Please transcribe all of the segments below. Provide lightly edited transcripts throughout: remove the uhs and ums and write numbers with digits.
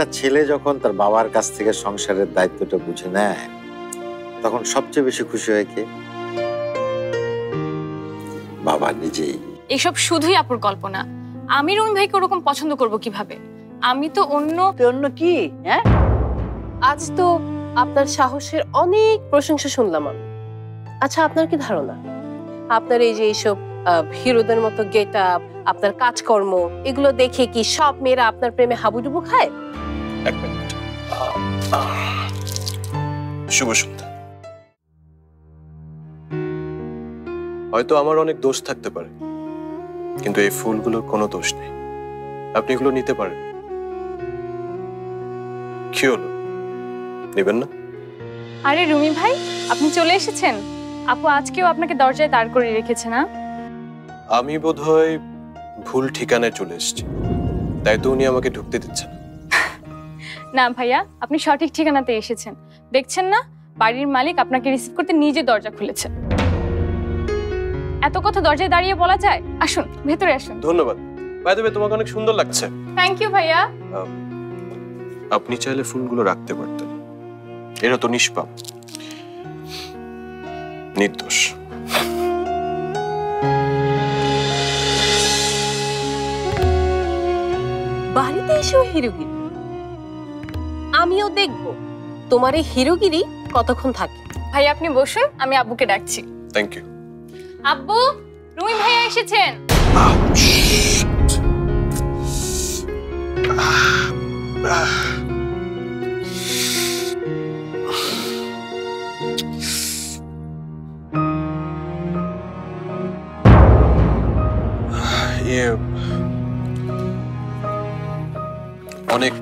একটা ছেলে যখন তার বাবার কাছ থেকে সংসারের দায়িত্বটা বুঝে নেয় তখন সবচেয়ে বেশি খুশি হয় কে? বাবা নিজেই। এসব শুধুই আপুর কল্পনা। আমি রুমি ভাইকে ওরকম পছন্দ করব কিভাবে? আমি তো অন্য কি? হ্যাঁ, আজ তো আপনার সাহসের অনেক প্রশংসা শুনলাম আমি। আচ্ছা, আপনার কি ধারণা আপনার এই যে এইসব হিরোদের মতো গেট আপ, আপনার কাজকর্ম, এগুলো দেখে কি সব মেয়েরা আপনার প্রেমে হাবুডুবু খায়? এক মিনিট। শুভ সন্ধ্যা। হয়তো আমার অনেক দোষ থাকতে পারে, কিন্তু এই ফুলগুলোর কোনো দোষ নেই। আপনি এগুলো নিতে পারেন। কি হলো, নেবেন না? আরে রুমি ভাই, আপনি চলে এসেছেন। আপু আজকেও আপনাকে দরজায় দাঁড় করিয়ে রেখেছে না? আমি বোধহয় ভুল ঠিকানায় চলে এসেছি, তাই তো উনি আমাকে ঢুকতে দিচ্ছেন না ভাইয়া, আপনি সঠিক ঠিকানাতে এসেছেন। দেখছেন না, বাড়ির মালিক আপনাকে রিসিভ করতে নিজে দরজা খুলেছে। এত কথা দরজায় দাঁড়িয়ে বলা যায়? আসুন, ভেতরে আসুন। ধন্যবাদ। বাই দ্য ওয়ে, তোমাকে অনেক সুন্দর লাগছে। থ্যাংক ইউ ভাইয়া। আপনি চাইলে ফুলগুলো রাখতে পারতেন। এরা তো নিষ্পাপ, নির্দোষ। বাড়িতে এসেও হিরোগিরি? আমিও দেখব তোমার এই হিরোগিরি কতক্ষণ থাকে। ভাই আপনি বসুন, আমি আব্বুকে ডাকছি। Thank you. আব্বু, রুমি ভাইয়া এসেছেন। অনেক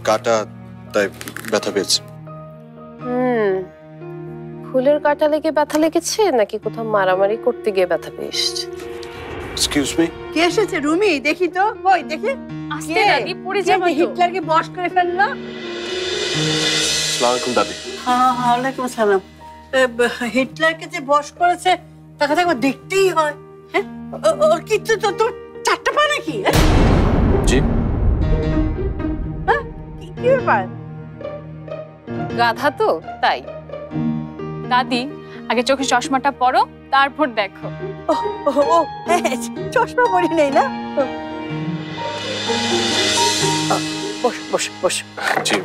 কাটা, তাই ব্যথা পেয়েছে। ফুলের কাঁটা লেগে ব্যথা লেগেছে নাকি কোথাও মারামারি করতে গিয়ে ব্যথা পেয়েছে? Excuse me. কে এসেছে? রুমি, দেখি তো, কই দেখি। আস্তে দাদি, পড়ে যাবে তো। হিটলারকে বশ করে ফেললো। আসসালামু আলাইকুম দাদি। হ্যাঁ, ওয়ালাইকুম আসসালাম। হিটলারকে যে বশ করেছে তাকে তো একবার দেখতেই হয়। হ্যাঁ, ওর কি তোর চারটা পা নাকি? জি। কি ব্যাপার? গাধা তো, তাই। দাদি, আগে চোখে চশমাটা পরো, তারপর দেখো। ও হ্যাঁ, চশমা পরি নেই না? বস বস বস। জি।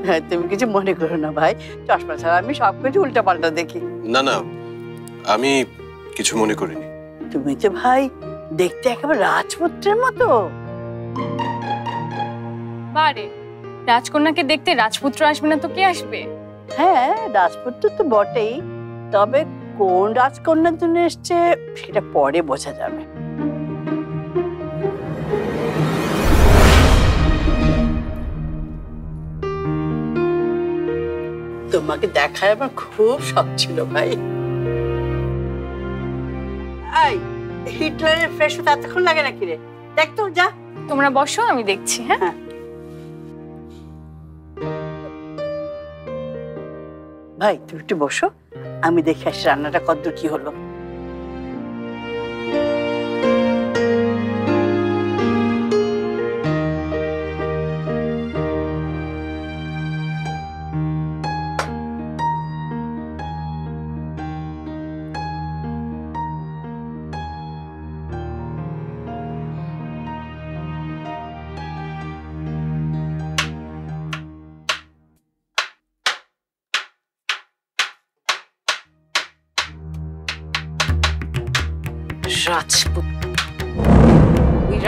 হ্যাঁ, তুমি কিছু মনে করো না ভাই, চশমা ছাড়া আমি সবকিছু উল্টা পাল্টা দেখি। না না, আমি কিছু মনে করিনি। তুমি যে ভাই দেখতে একেবারে রাজপুত্রের মতো। বারে, রাজকন্যাকে দেখতে রাজপুত্র আসবে না তো কে আসবে? হ্যাঁ, রাজপুত্র তো বটেই, তবে কোন রাজকন্যার জন্য এসছে সেটা পরে বোঝা যাবে। তোমাকে দেখার আমার খুব শখ ছিল ভাই। হিটলারের ফ্রেশ হতে এতক্ষণ লাগে নাকি রে? দেখ তো, যা। তোমরা বসো, আমি দেখছি। হ্যাঁ, ভাই তুমি একটু বসো, আমি দেখে আসি রান্নাটা কতদূর কি হলো।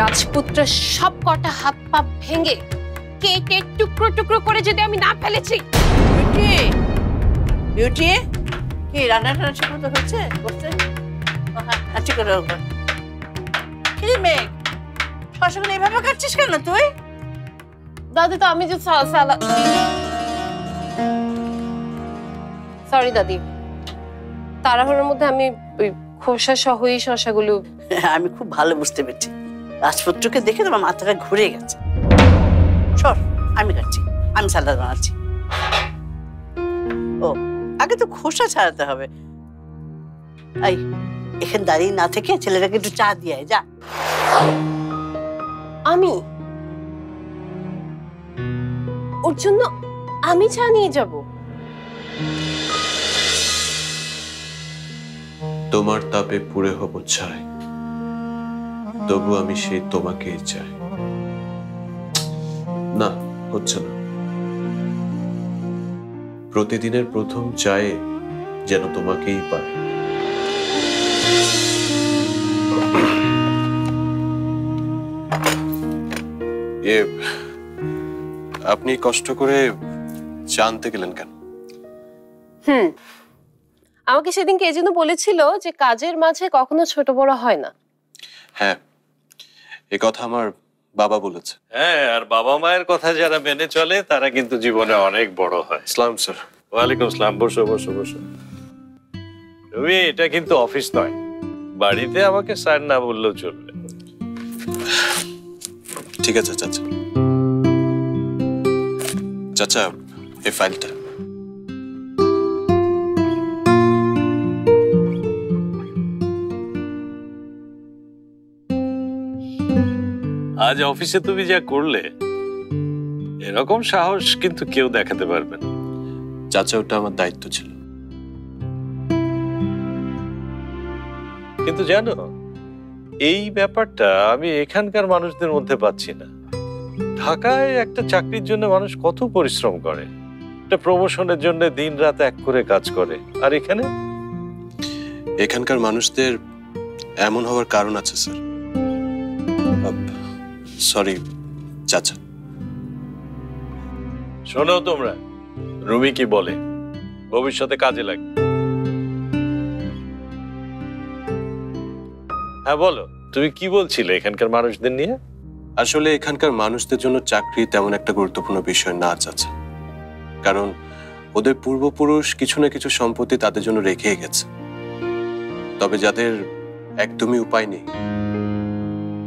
রাজপুত্রের সব কটা হাত পা ভেঙে কেটে টুকরো টুকরো করে যদি আমি না ফেলেছি। বিউটি, কি রান্নাটা ঠিক মতো হচ্ছে? করতে আচ্ছা করে কি মেঘ, শশাগুলো এইভাবে কাটছিস কেন তুই? দাদি, তো আমি যে সরি দাদি, তাড়াহুড়োর মধ্যে আমি ওই খোসা সহ এই শশাগুলো। আমি খুব ভালো বুঝতে পেরেছি, রাজপুত্রকে দেখে তোমার মাথাটা ঘুরে গেছে। সর, আমি কাটছি, আমি সালাদ বানাচ্ছি। ও, আগে তো খোসা ছাড়াতে হবে। এই, এখানে দাঁড়িয়ে না থেকে ছেলেটাকে একটু চা দিয়ে যা। আমি ওর জন্য আমি চা নিয়ে যাব। তোমার তাপে পুড়ে হব ছাই, তবু আমি সেই তোমাকেই চাই। না, হচ্ছে না। প্রতিদিনের প্রথম চায়ে যেন তোমাকেই পাই। আপনি কষ্ট করে জানতে গেলেন কেন? আমাকে সেদিনকে এই জন্য বলেছিল যে কাজের মাঝে কখনো ছোট বড় হয় না। হ্যাঁ, এ কথা আমার বাবা বলেছে। হ্যাঁ, আর বাবা মায়ের কথা যারা মেনে চলে তারা কিন্তু জীবনে অনেক বড় হয়। ইসলাম স্যার। ওয়ালাইকুম আসসালাম। বসো বসো বসো। তুমি, এটা কিন্তু অফিস নয়, বাড়িতে আমাকে স্যার না বললেও চলবে। ঠিক আছে চাচা। চাচা, এই ফাইলটা। আজ অফিসে তুমি যা করলে, এরকম সাহস কিন্তু কেউ দেখাতে পারবে না। চাচা, ওটা আমার দায়িত্ব ছিল। কিন্তু জানো, এই ব্যাপারটা আমি এখানকার মানুষদের মধ্যে পাচ্ছি না। ঢাকায় একটা চাকরির জন্য মানুষ কত পরিশ্রম করে, একটা প্রমোশনের জন্য দিনরাত এক করে কাজ করে, আর এখানকার মানুষদের এমন হওয়ার কারণ আছে স্যার। সরি চাচা। শোনো তোমরা, রুমি কি বলে ভবিষ্যতে কাজে লাগবে। হ্যাঁ বলো, তুমি কি বলছিলে এখানকার মানুষদের নিয়ে? আসলে এখানকার মানুষদের জন্য চাকরি তেমন একটা গুরুত্বপূর্ণ বিষয় না চাচা, কারণ ওদের পূর্বপুরুষ কিছু না কিছু সম্পত্তি তাদের জন্য রেখে গেছে। তবে যাদের একদমই উপায় নেই,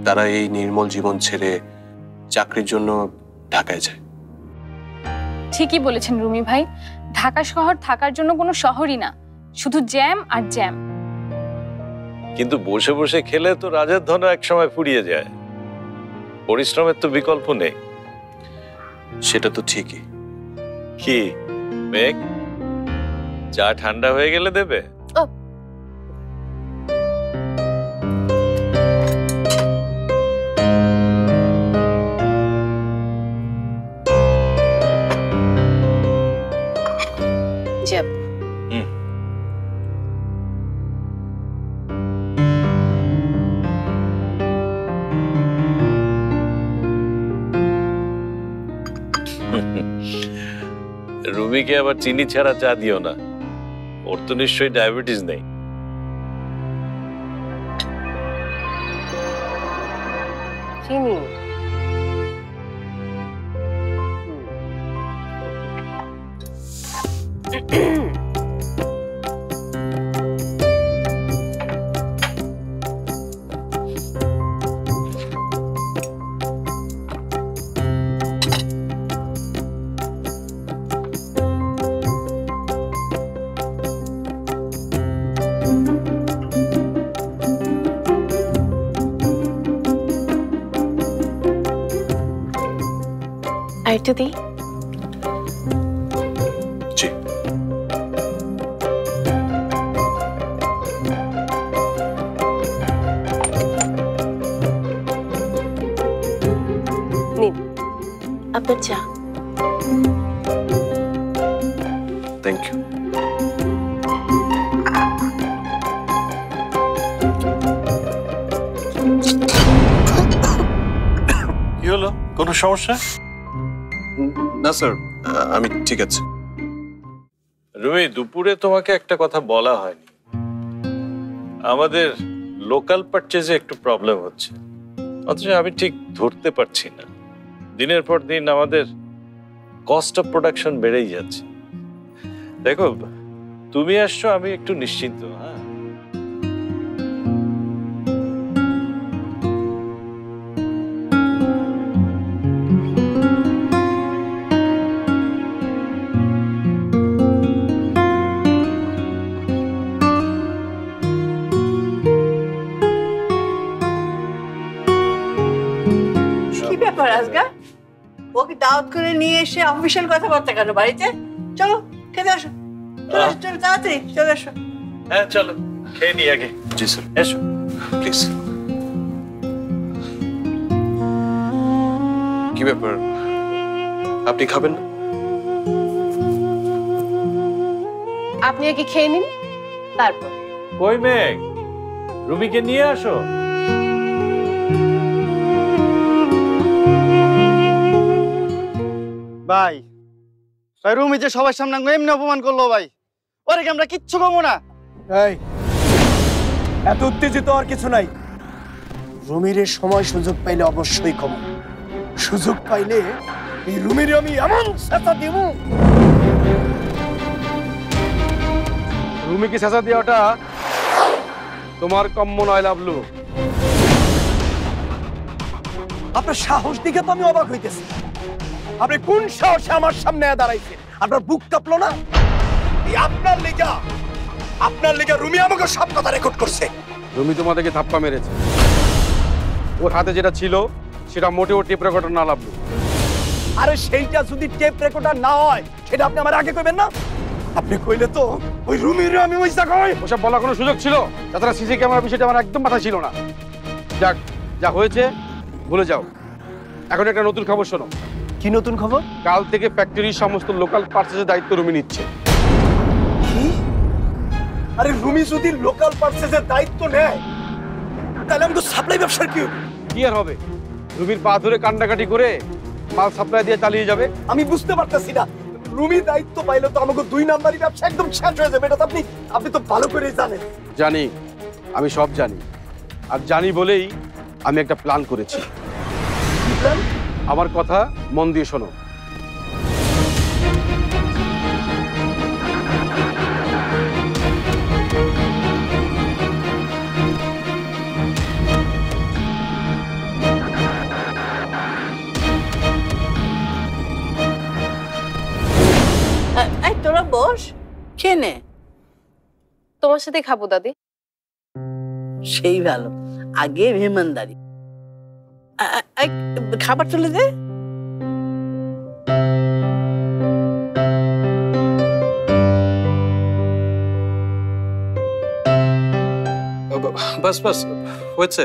তারা এই নির্মল জীবন ছেড়ে চাকরির জন্য ঢাকায় যায়। ঠিকই বলেছেন রুমি ভাই, ঢাকা শহর থাকার জন্য কোনো শহরই না, শুধু জ্যাম আর জ্যাম। কিন্তু বসে বসে খেলে তো রাজার ধন এক সময় ফুরিয়ে যায়। পরিশ্রমের তো বিকল্প নেই। সেটা তো ঠিকই। কি মেঘ, চা ঠান্ডা হয়ে গেলে দেবে? রুমিকে আবার চিনি ছাড়া চা দিও না, ওর তো নিশ্চয়ই ডায়াবেটিস নেই। চিনি আর একটু দিই। জি। নিন আপনার চা। Thank you. কি হলো, কোনো সমস্যা? না স্যার, আমি ঠিক আছে। রুমি, দুপুরে তোমাকে একটা কথা বলা হয়নি। আমাদের লোকাল পারচেজে একটু প্রবলেম হচ্ছে, অথচ আমি ঠিক ধরতে পারছি না। দিনের পর দিন আমাদের কস্ট অফ প্রোডাকশন বেড়েই যাচ্ছে। দেখো, তুমি আসছো, আমি একটু নিশ্চিন্ত। হ্যাঁ, কি ব্যাপার আজগা? ওকে দাওয়াত করে নিয়ে এসে অফিসিয়াল কথাবার্তা কেন বাড়িতে? চলো খেতে আসো, চলো আসো, চলো তাড়াতাড়ি চলে আসো। হ্যাঁ চলো খেয়ে নি আগে। জি স্যার, এসো। প্লিজ। কি ব্যাপার, আপনি খাবেন না? আপনি আগে খেয়ে নিন, তারপর। কই মেঘ, রুমিকে নিয়ে আসো। ভাই ভাই রুমি যে সবার সামনে এমনি অপমান করলো ভাই, ওরে কি আমরা কিচ্ছু কমো না? এই এত উত্তেজিত আর কিছু নাই। রুমির সময় সুযোগ পাইলে অবশ্যই কম, সুযোগ পাইলে এই রুমির আমি এমন ছাতা দিব। রুমিকে ছেঁচা দেওয়াটা তোমার কম্য নয় লাভলু। আপনার সাহস দিকে তো আমি অবাক হইতেছি। আপনি কোন সাহসে আমার সামনে দাঁড়াইছেন? আপনার বুক কাঁপলো না? এই আপনার লেগা রুমি আমাকে সব কথা রেকর্ড করছে। রুমি তোমাদেরকে ধাপ্পা মেরেছে, ওর হাতে যেটা ছিল সেটা মোটেও টেপ রেকর্ডার না লাভলু। আরে সেইটা যদি টেপ রেকর্ডার না হয় সেটা আপনি আমার আগে কইবেন না? আপনি কইলে তো ওই রুমির আমি ওই জায়গায়। ওসব বলার কোনো সুযোগ ছিল? তাছাড়া সিসি ক্যামেরা বিষয়টা আমার একদম মাথায় ছিল না। যাক, যা হয়েছে ভুলে যাও। এখন একটা নতুন খবর শোনো। কি নতুন খবর? কাল থেকে ফ্যাক্টরির সমস্ত লোকাল পার্সেসের দায়িত্ব রুমি নিচ্ছে। কি? আরে রুমি যদি লোকাল পার্সেসের দায়িত্ব নেয় তাহলে আমি তো সাপ্লাই ব্যবসার কি হবে? কি আর হবে, রুমির পা ধরে কান্ডাকাটি করে মাল সাপ্লাই দিয়ে চালিয়ে যাবে। আমি বুঝতে পারতেছি না, রুমি দায়িত্ব পাইলে তো আমাকে 2 নাম্বারই ব্যবসা একদম শেষ হয়ে যাবে। এটা তো আপনি তো ভালো করেই জানেন। জানি, আমি সব জানি, আর জানি বলেই আমি একটা প্ল্যান করেছি। কি প্ল্যান? আমার কথা মন দিয়ে শোনো। এই তোরা বস, খেয়ে নে। তোমার সাথে খাবো দাদি। সেই ভালো, আগে মেহমানদারি। এই, খাবার তুলে দে। বাস বাস হয়েছে।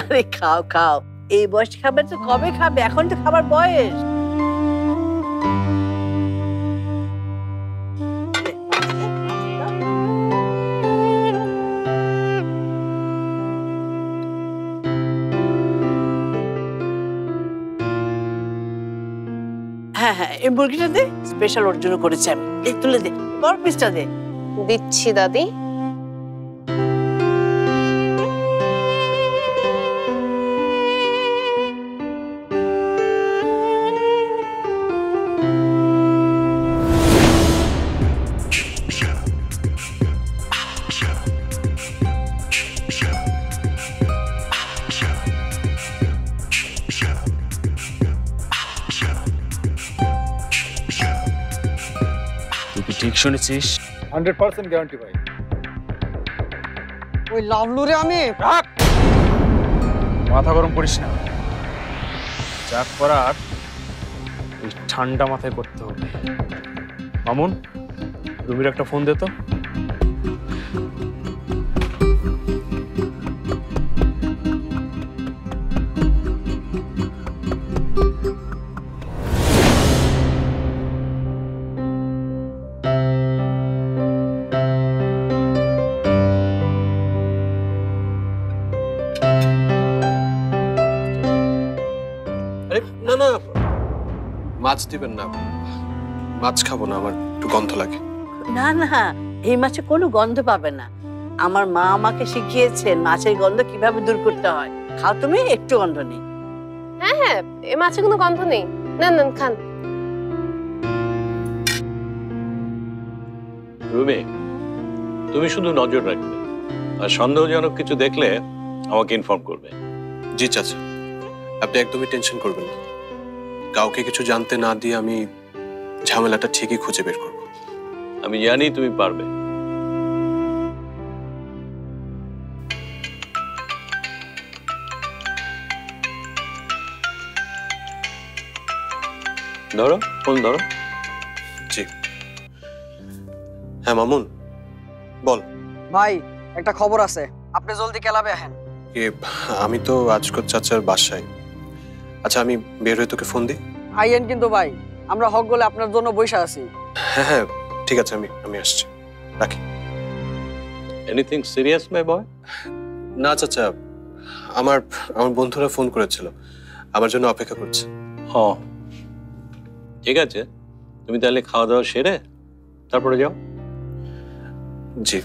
আরে খাও খাও, এই বয়সে খাবার তো কবে খাবে? এখন তো খাবার বয়স। হ্যাঁ হ্যাঁ, এই মুরগিটা দে, স্পেশাল ওর জন্য করেছি আমি। এই তুলে দে, বড় পিসটা দে। দিচ্ছি দাদি। ঠিক শুনেছিস? 100% গ্যারান্টি ভাই। ওই লাভলুরে আমি মাথা গরম করিস না, যা করার ওই ঠান্ডা মাথায় করতে হবে। মামুন, রুমির একটা ফোন দে তো। না না, মাছ দিবেন না, মাছ খাবো না, আমার একটু গন্ধ লাগে। না না, এই মাছে কোনো গন্ধ পাবে না। আমার মা আমাকে শিখিয়েছেন মাছের গন্ধ কিভাবে দূর করতে হয়। খাও তুমি, একটু গন্ধ নেই। হ্যাঁ হ্যাঁ, এ মাছে কোনো গন্ধ নেই। না না, খান। রুমি, তুমি শুধু নজর রাখবে, আর সন্দেহজনক কিছু দেখলে আমাকে ইনফর্ম করবে। জি চাচা, আপনি একদমই টেনশন করবেন না। কাউকে কিছু জানতে না দিয়ে আমি ঝামেলাটা ঠিকই খুঁজে বের করব। আমি জানি তুমি পারবে। ধরো ফোন ধরো। জি হ্যাঁ মামুন বল। ভাই একটা খবর আছে, আপনি জলদি ক্লাবে আহেন। আমি তো আজকর চাচার বাসায়। আচ্ছা আমি বের হয়ে তোকে ফোন দিই। আইয়েন কিন্তু ভাই, আমরা হক গলে আপনার জন্য বসে আছি। হ্যাঁ হ্যাঁ ঠিক আছে, আমি আসছি, রাখি। এনিথিং সিরিয়াস মাই বয়? না চাচা, আমার বন্ধুরা ফোন করেছিল, আমার জন্য অপেক্ষা করছে। হ্যাঁ ঠিক আছে, তুমি তাহলে খাওয়া দাওয়া সেরে তারপরে যাও। জি।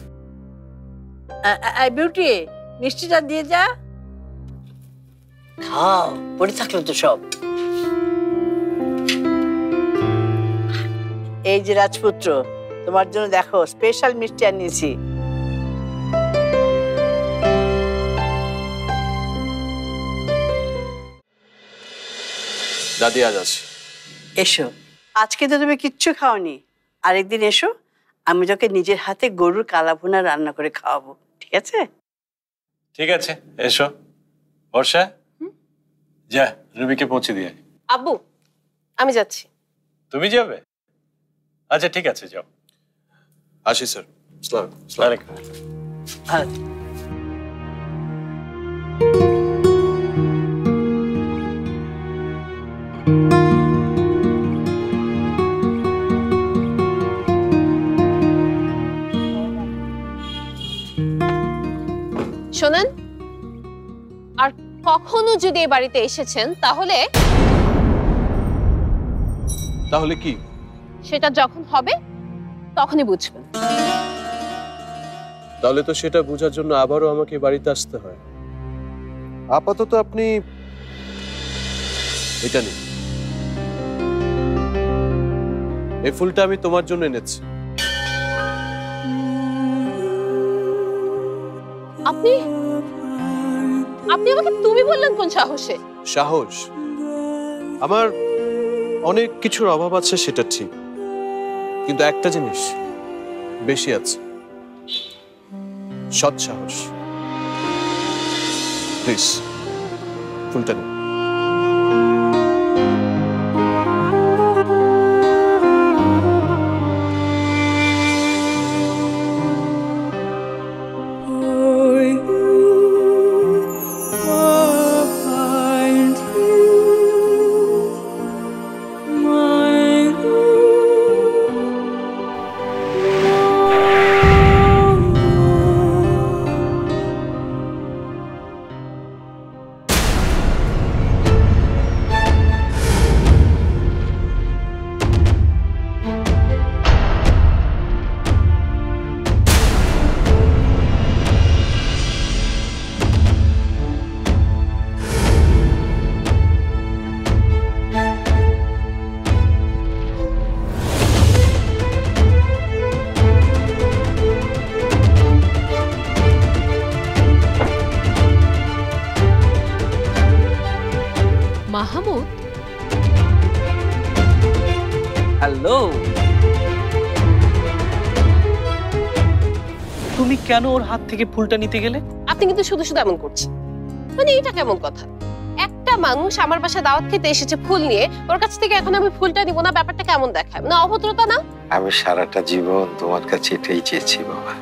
বিউটি, মিষ্টিটা দিয়ে যা। খাও, পড়ে থাকলো তো সব। এই যে রাজপুত্র, তোমার জন্য দেখো স্পেশাল মিষ্টি আনিয়েছি। দাদি আজ আছি। এসো, আজকে তো তুমি কিচ্ছু খাওনি, আরেকদিন এসো, আমি তোকে নিজের হাতে গরুর কালাভুনা রান্না করে খাওয়াবো, ঠিক আছে? ঠিক আছে, এসো। বর্ষা, যা রুবিকে পৌঁছে দিয়ে। আব্বু আমি যাচ্ছি। তুমি যাবে? আচ্ছা ঠিক আছে, যাও। আসি স্যার। আসসালামু আলাইকুম। ভালো। শোনেন, আর কখনো যদি এই বাড়িতে এসেছেন তাহলে তাহলে কি? সেটা যখন হবে তখনই বুঝবেন। তাহলে তো সেটা বোঝার জন্য আবারও আমাকে বাড়িতে আসতে হয়। আপাতত আপনি এটা নিন, এই ফুলটা আমি তোমার জন্য এনেছি। আপনি আপনি আমাকে তুমি বললেন কোন সাহসে? সাহস? আমার অনেক কিছুর অভাব আছে সেটা ঠিক, কিন্তু একটা জিনিস বেশি আছে, সৎ সাহস। প্লিজ ফুলটা নিন। মাহমুদ, হ্যালো। তুমি কেন ওর হাত থেকে ফুলটা নিতে গেলে? আপনি কিন্তু শুধু শুধু এমন করছেন, মানে এটা কেমন কথা? একটা মানুষ আমার বাসায় দাওয়াত খেতে এসেছে ফুল নিয়ে, ওর কাছ থেকে এখন আমি ফুলটা নিব না, ব্যাপারটা কেমন দেখায়? না অভদ্রতা না? আমি সারাটা জীবন তোমার কাছে এটাই চেয়েছি বাবা।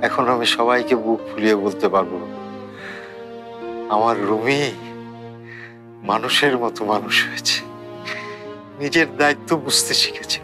এখন আমি সবাইকে বুক ফুলিয়ে বলতে পারবো আমার রুমি মানুষের মতো মানুষ হয়েছে, নিজের দায়িত্ব বুঝতে শিখেছে।